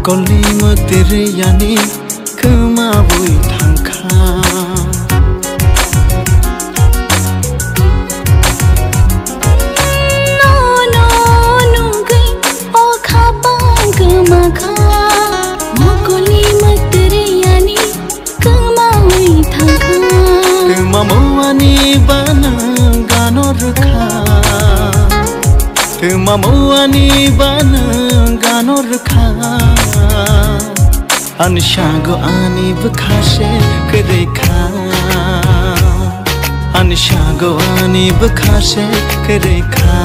Koli mutiri yani kemabui tangka No no nugai o khapang kemaka Koli mutiri yani kemabui tangka Kemamawani bana gano rekha Kemamawani bana gano rekha Anishago ani bakashe kerekha Anishago ani bakashe kerekha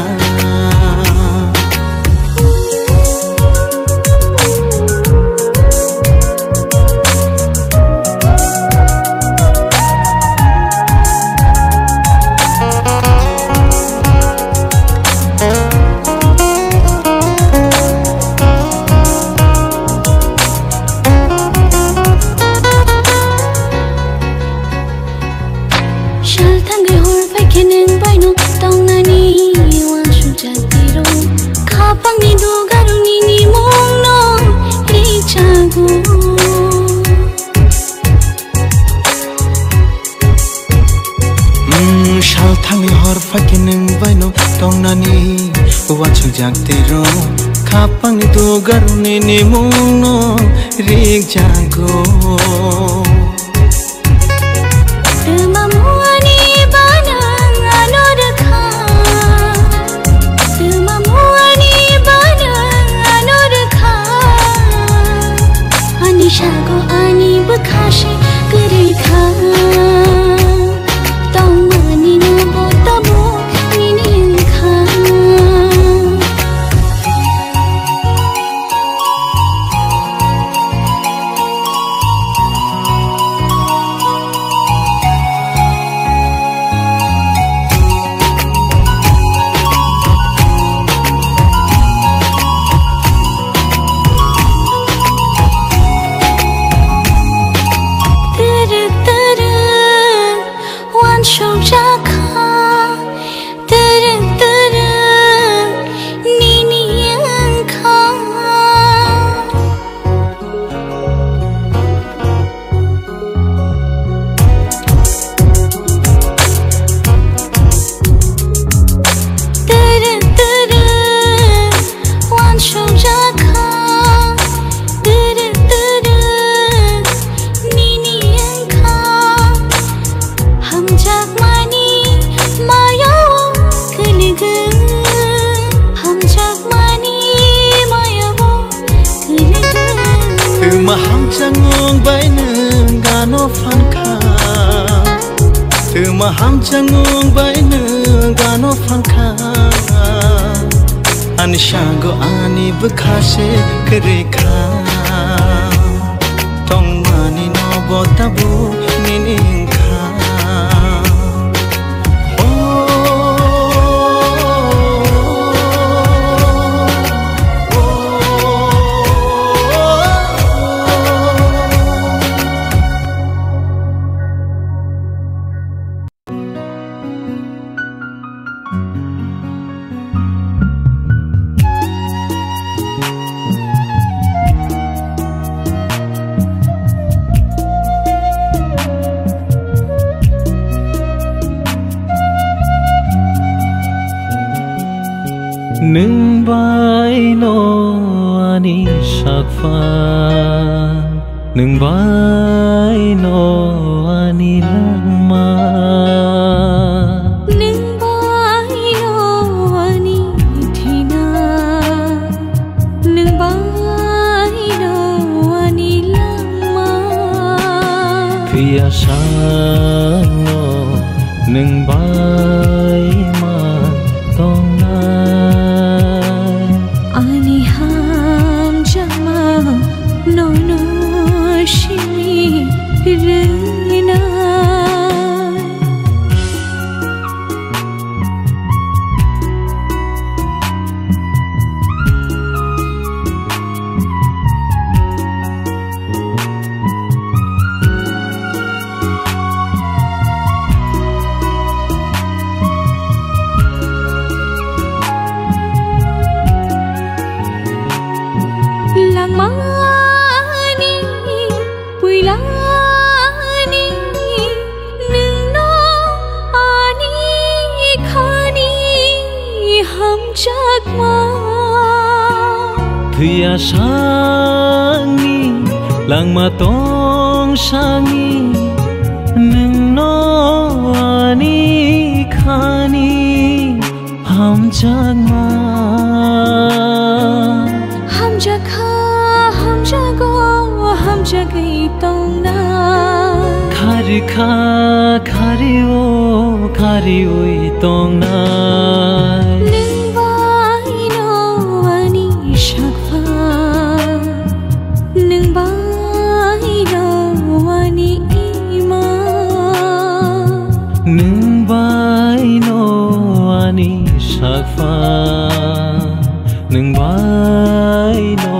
Thangi hor fakining baino tongnani wachuk jaktero khapang tu garuni ni mungno rik jago Temamuani banang anorekha Temamuani banang anorekha Anishago ani bakashe kerekha Maham changung baineng gano fanka Maham changung baineng gano fanka Anishago ani bakashe kerekha Tongmani no botabu niningkha Nung baino ani sakfa Nung baino ani lama Nung baino ani thina Nung baino ani lama Piasano nung baima Lang गैलानि नोंना आनि खानि हमजागमा Thia sangi langma tong sangi nung no ani khani hamjagma हमजाखा हमजागो हमजागै तंना khari kha khari o khari oi tong na Sakfa nung bai no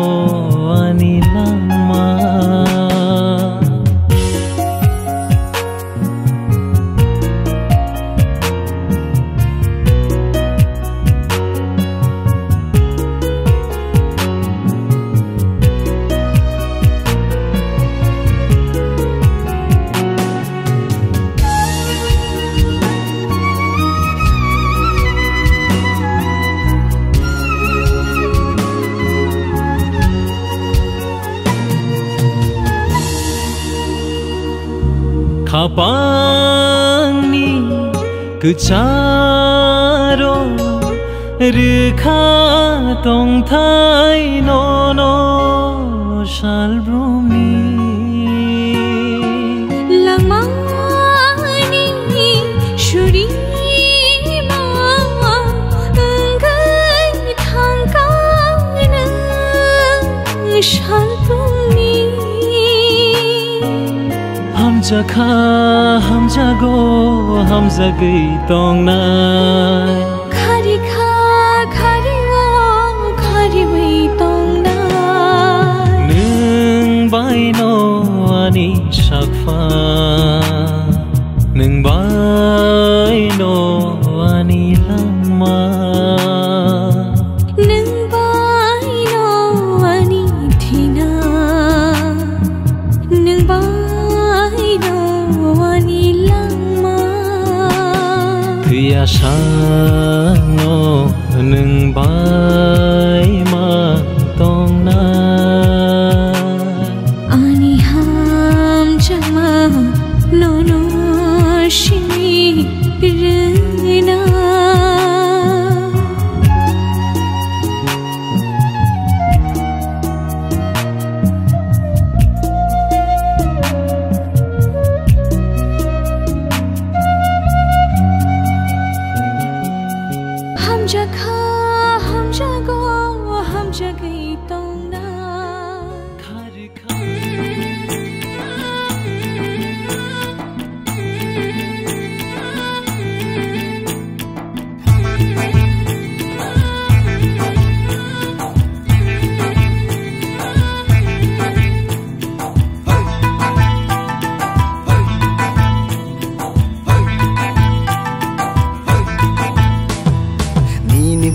ani lama Kapangni kucharo rikha tong thai no no shalbrumni lamani shuri ma ngai thangkang na shalbrumni Hamjakha hamjago hamjagai tong nai khari kha khari o khari wei tong nai nung bai no ani sakfa nung bai no ani lama nung bai no ani thina nung bai Thia sango nung bai ma tong na ani ham jama no no shi rena हमजाखा हमजागो हमजागै तंना khari kha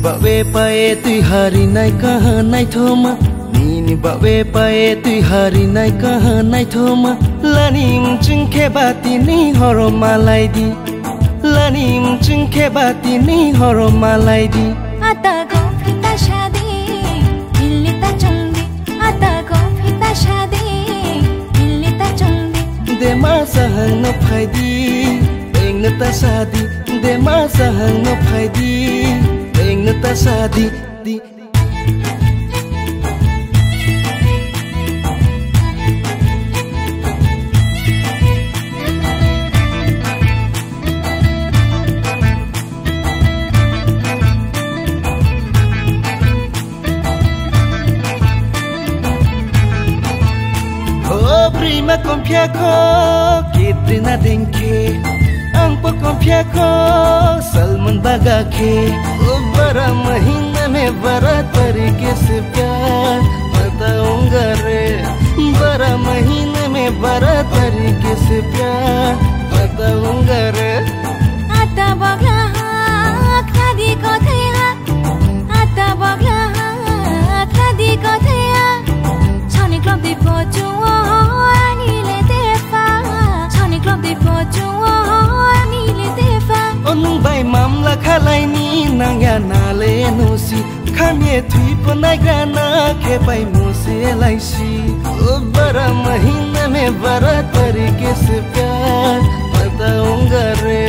Bawe pae tui hari nai kaha nai thoma Nini bawe pae tui hari nai kaha nai thoma Lanim chungke bati ni horo malai di Lanim chungke bati ni horo malai di Ata go phita shadi dilli ta chungdi Ata go phita shadi dilli ta chungdi De ma sahang no phai di Beng na ta shadi De ma sahang no phai di Beng na ta shadi di Prima compia ko kitrina denke ang po compia ko salman baga ke bara mahina में बड़ा तरीके से प्यार बताऊंगा रे bara महीने में बड़ा तरीके से प्यार बताऊंगा रे आता बगला खादी को थया आता बगला खादी को थया छानी क्लब दे पचुआ खाने थुई पनाइगाना खेपाई मुझसे लाइसी बड़ा महीना में बड़ा तरीके से प्यार बताऊंगा रे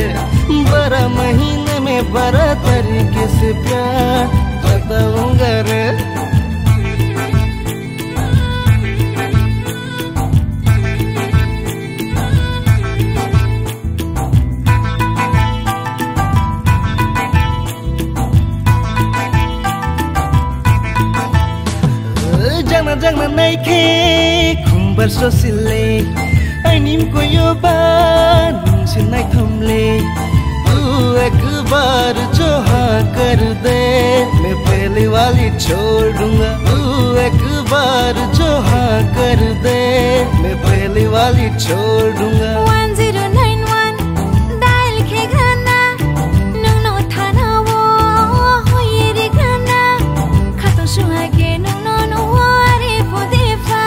बड़ा महीने में बड़ा तरीके से प्यार बताऊंगा रे Jangan naik kumbar sosile, anim ko yoban से naik हमले, तू एक बार जो हाँ कर दे, मैं पहले वाली छोड़ दूँगा, तू एक बार जो हाँ कर दे, मैं पहले वाली छोड़ दूँगा। 1091 डायल के गाना, नुनो थाना वो हो ये रे गाना, खातो सुहागे नुनो नुनो आरे फोदेफा,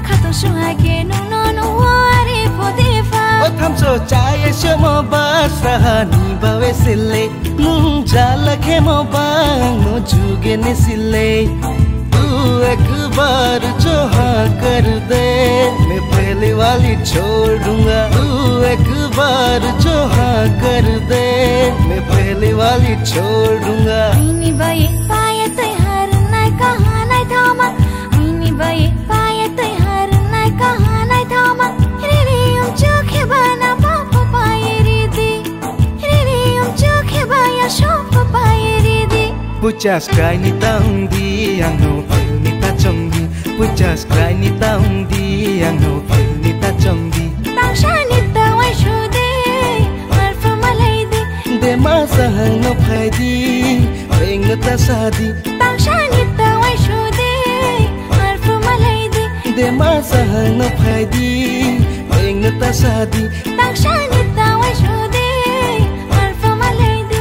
खातो सुहागे नुनो नुनो आरे फोदेफा। ओ थम सो चाहे शो मो बास रहानी बावे सिले, जाला के मो बांग मो जुगे ने सिले। तू एक बार जो हाँ कर दे, मैं पहले वाली छोड़ दूँगा। तू एक बार जो हाँ कर दे, मैं पहले वाली छोड़ दूँगा। आइनी बाये पाये त्योहार नाय कहाँ नाय थामा, आइनी बाये पाये त्योहार नाय कहाँ नाय थामा। रे चोखे बना पाप पाये रे दी, रे चोखे बाया शोप पाये रे दी। Pucas kai ni taung di ang no pil ni ta chong di, pucas kai ni taung di ang no pil ni ta chong di. Tangsha ni ta wai shude, marfa malai di. De masa hang no phai di, peng ta sa di. Tangsha ni ta wai shude, marfa malai di. De masa hang no phai di, peng ta sa di. Tangsha ni ta wai shude, marfa malai di.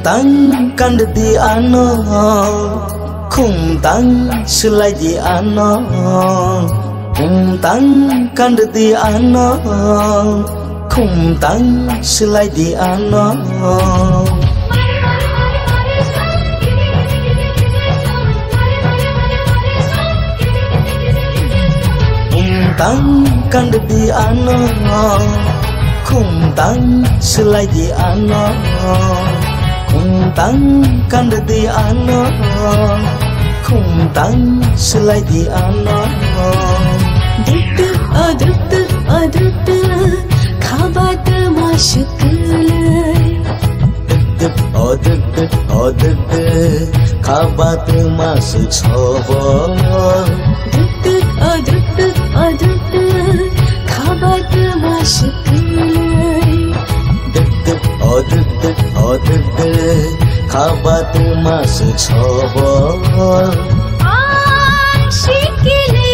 Tang kan di ano, khung tang selai di ano, khung tang kan di ano, khung tang selai di ano. Khung tang kan di ano, khung tang selai di ano. Khung tang kan di ano, khung tang selai di ano. Duk khabat mashkul. Duk khabat mashchobo. Duk khabat mashkul. Khabat mashchobo. Shikili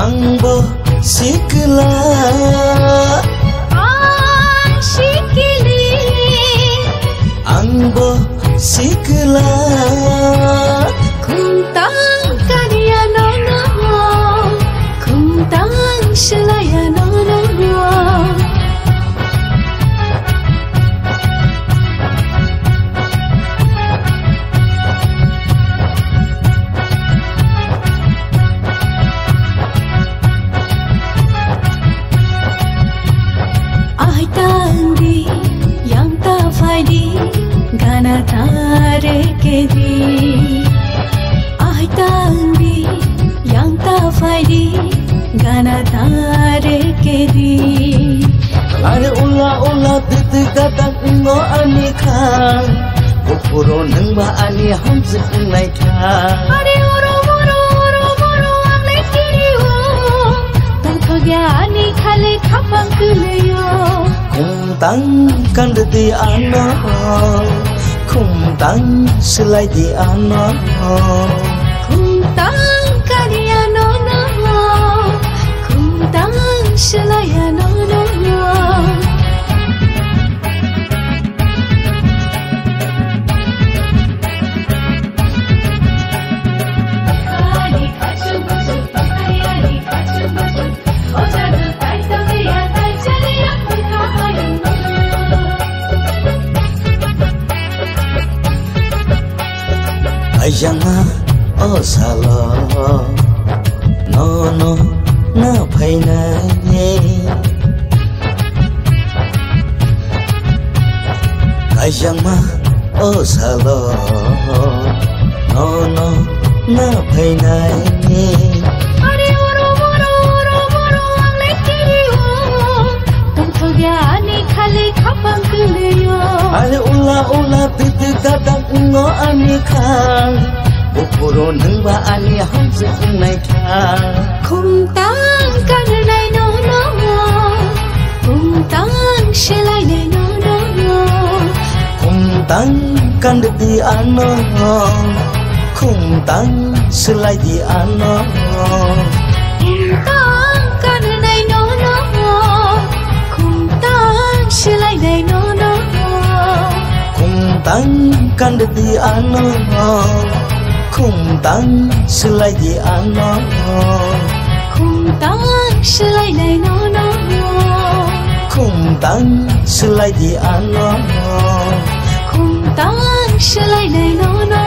Angbo sikla. Shikili Angbo sikla. khung tang kaniya no no, khung tang shlaya no no. Gana tare ke di, ahitandi yang ta faidi, gana tare ke di. Are ula dit gadak ngo ani khan, upuro nang ba ani hamzit nai khan. Are oro anai kiri ho, gani khale khapang kuleyo khung tang kan di ano khung tang selai di ano khung tang kariya no no khung tang selaya no no Ayanga o salo no no na phai na ye Ayanga o salo no no na phai na ye Are oro moro angle kiriyo tum thogani khale khapang kuleyo Are ula titu kadang ngo ani khang Bukuro nang ba ani hamse nai khang khung tang kan nai no no khung tang selai nai no no khung tang kan di ano khung tang selai di ano khung tang kan nai no no khung tang selai nai no no khung tang kan di ano khung tang selai di ano khung tang selai nai no no khung tang selai di ano khung tang selai nai no no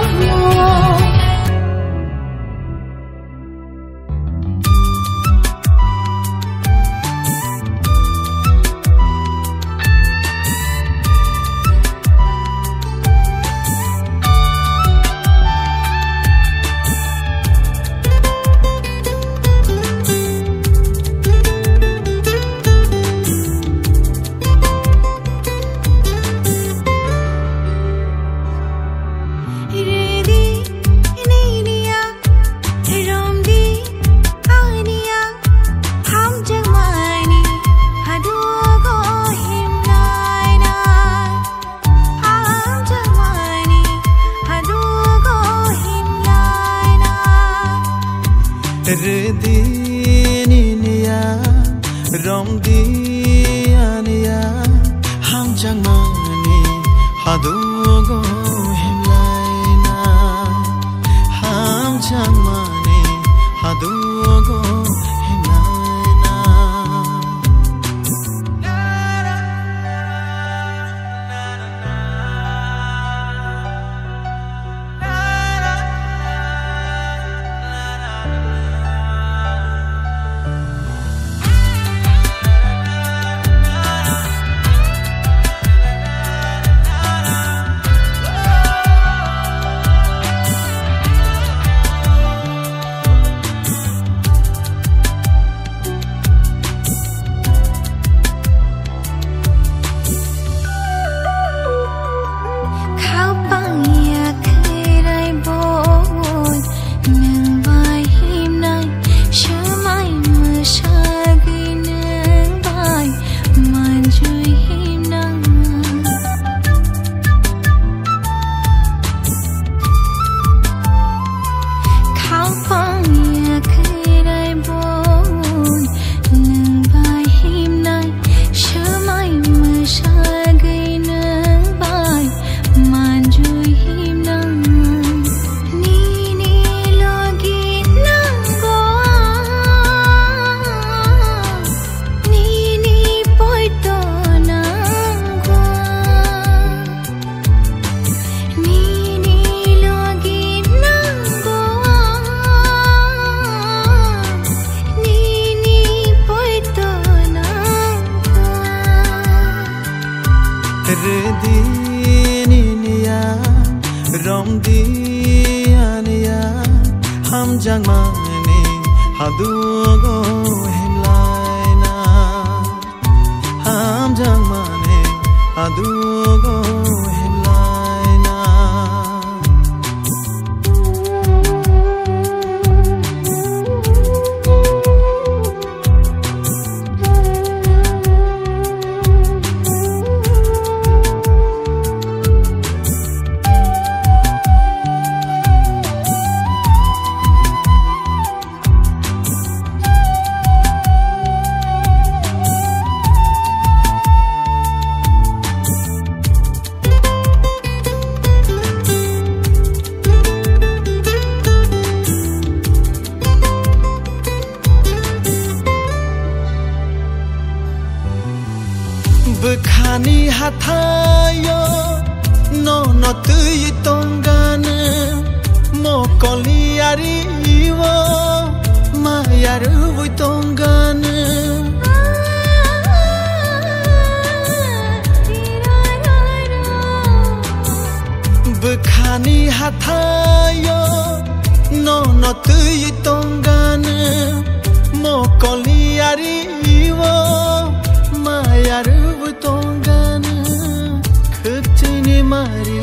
hathayo no no tui tongane mo koliari wo mayaru vui tongane Bukhani hathayo no no tui tongane mo koliari wo mayaru vui tongane khutini mari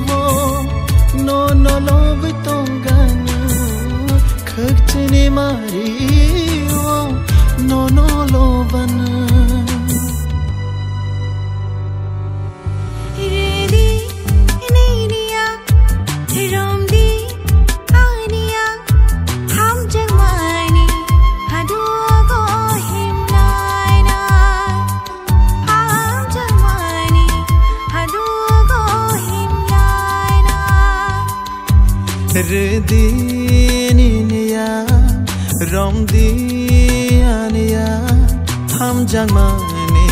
wo no no lo vui tongane khutini mari wo no no lo bana Rediniya romdianiya ham jangmani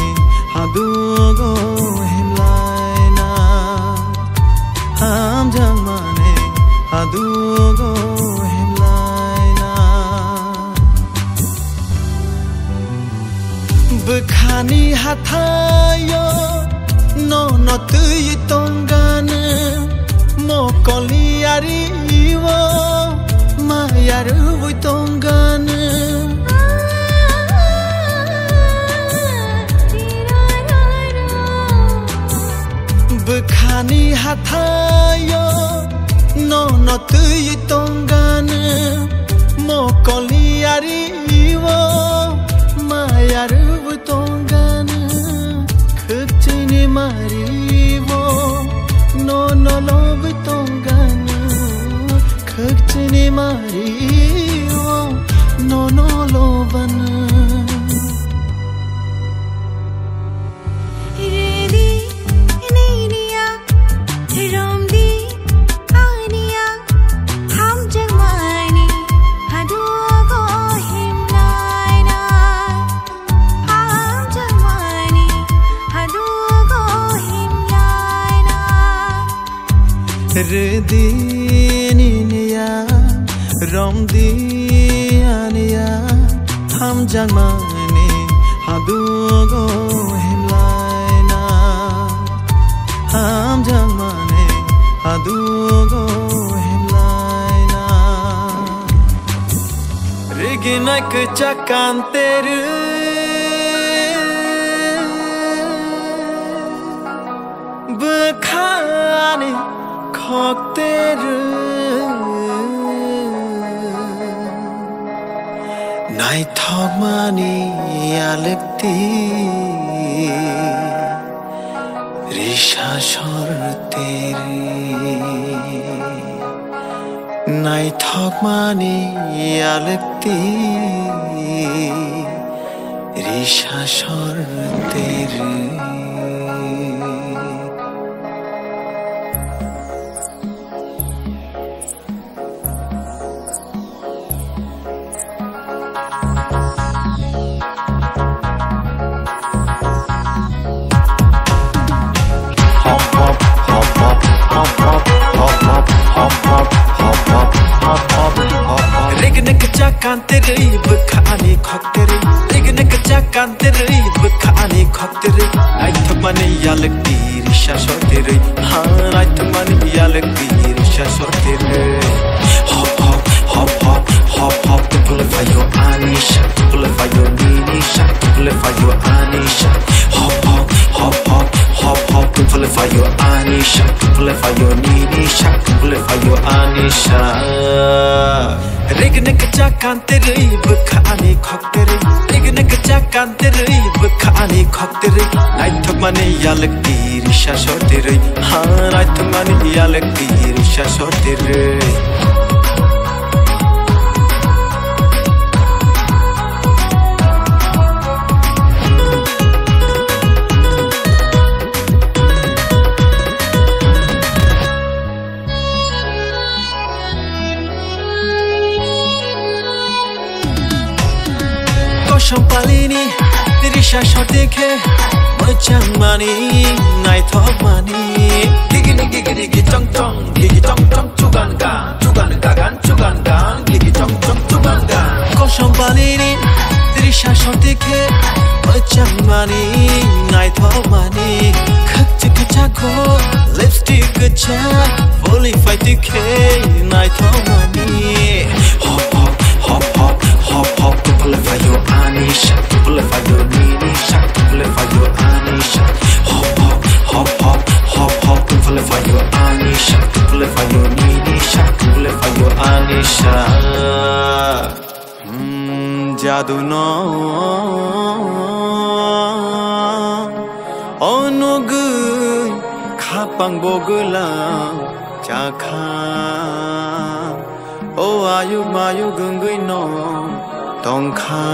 hadugo himlaina ham jangmani hadugo himlaina Bukhani hathayo no no tui tongane mo koliari wo mayaru vui tongane Bukhani hathayo no no tui tongane mo koliari wo mayaru vui tongane khutini mari wo no no lo vui tongane khutini mari wo no no lo bana Rediniya romdianiya ham jangmani hadugo himlaina ham jangmani hadugo himlaina Riginak chakanteru Bukhani khokteru nai thokmani alekti risha sortere nai thokmani alekti risha sortere Rignik chakantere bukhani khoktere Rignik chakantere bukhani khoktere Nai thokmani yalakti risha sortere ha nai thokmani yalakti risha sortere Hop hop hop hop hop hop to pullify your anisha to pullify your nisha to pullify your anisha Hop hop hop hop hop hop to pullify your anisha to pullify your nisha to pullify your anisha Rignik chakantere bukhani khoktere Rignik chakantere bukhani khoktere Nai thokmani yalakti risha sortere ha nai thokmani yalakti risha sortere Champalini, risha shot dekhe mochang mani nai thok mani gigi tong tong chugan ga gan gigi tong chugan ga kosham balini trisha shotike mochang mani nai thok mani khak chika ko lipstick cha fully fight ke nai thok mani hop to pull for your anisha pull for your ninisha pull for your anisha hop to pull for your anisha pull for your ninisha pull for your anisha jadu no onugu khapang bogula chakha o ayu mayu gungui no tongkha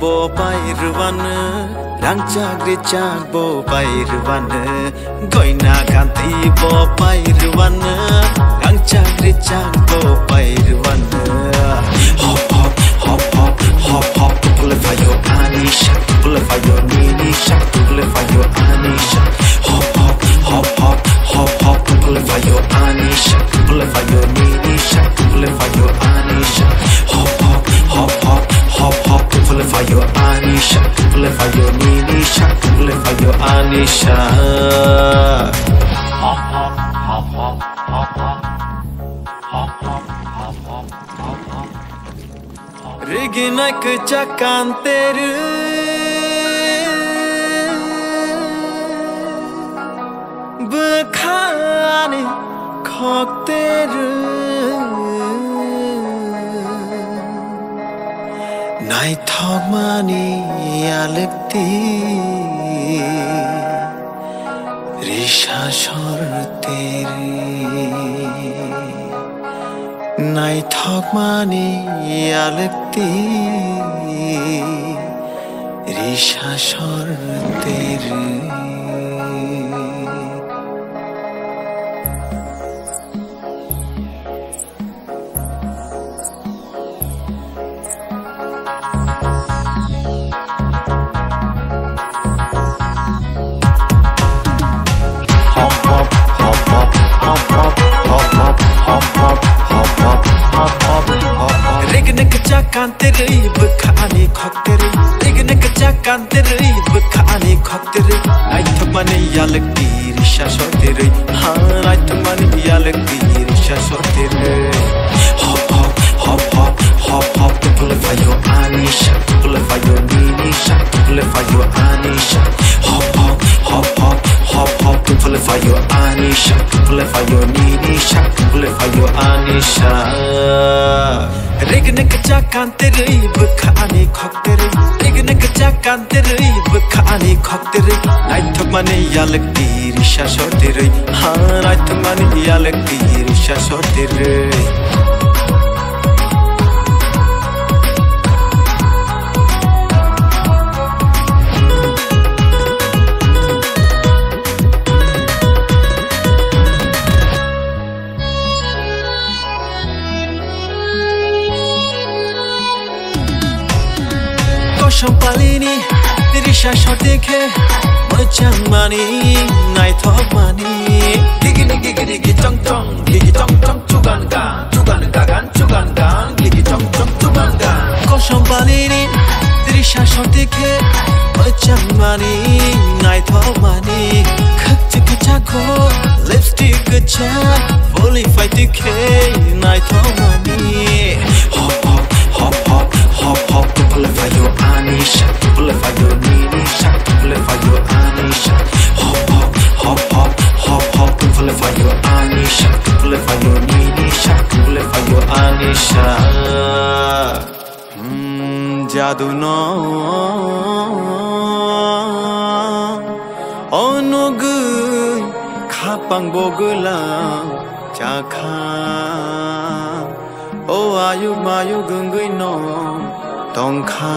bo pairwan rang chagri chag bo pairwan goina ganti bo pairwan rang chagri chag bo pairwan hop to pull for your anisha pull for your ninisha pull for your anisha hop to pull for your anisha pull for your ninisha pull for your anisha hop to pull for your anisha pull for your ninisha pull for your anisha Riginak chakan teru bekhani khok teru nai thok mani alekti risha shor tere nai thok mani alekti risha shor tere Rignik chakan tere bekhani khok tere Rignik chakan tere bekhani khok tere nai thok mani alekti risha shor tere ha nai thok mani alekti risha shor tere hop to pull for your anisha pull for your ninisha pull for your anisha hop to pull for your anisha pull for your ninisha pull for your anisha Rignik chakan tere bekhani khok tere Rignik chakan tere bekhani khok tere nai thok mani alekti risha shor tere ha nai thok mani alekti risha shor tere Champalini, Risha Shotike, Mochang Mani, Night of Mani, Gigi Tong Tong, Chugan Gan, Gigi Tong Chugan Gan, Champalini, Risha Shotike, Mochang Mani, Night of Mani, Kachako, lipstick cha, fully fight decay, Night of Mani, hop to pull for your anisha pull for your ninisha pull for your anisha hop to pull for your anisha pull for your ninisha pull for your anisha badu no onogui khapang bogula chakha o ayu mayu gungui no tongkha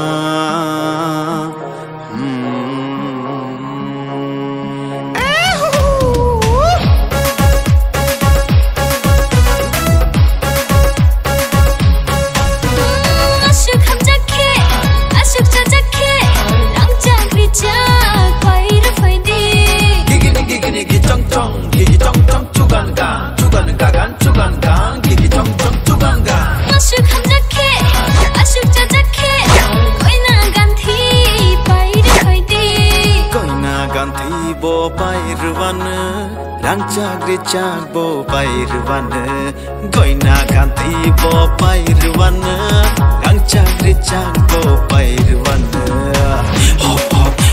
bo pairwan rangchak richak bo pairwan goina ganti bo pairwan rangchak richak bo pairwan hop hop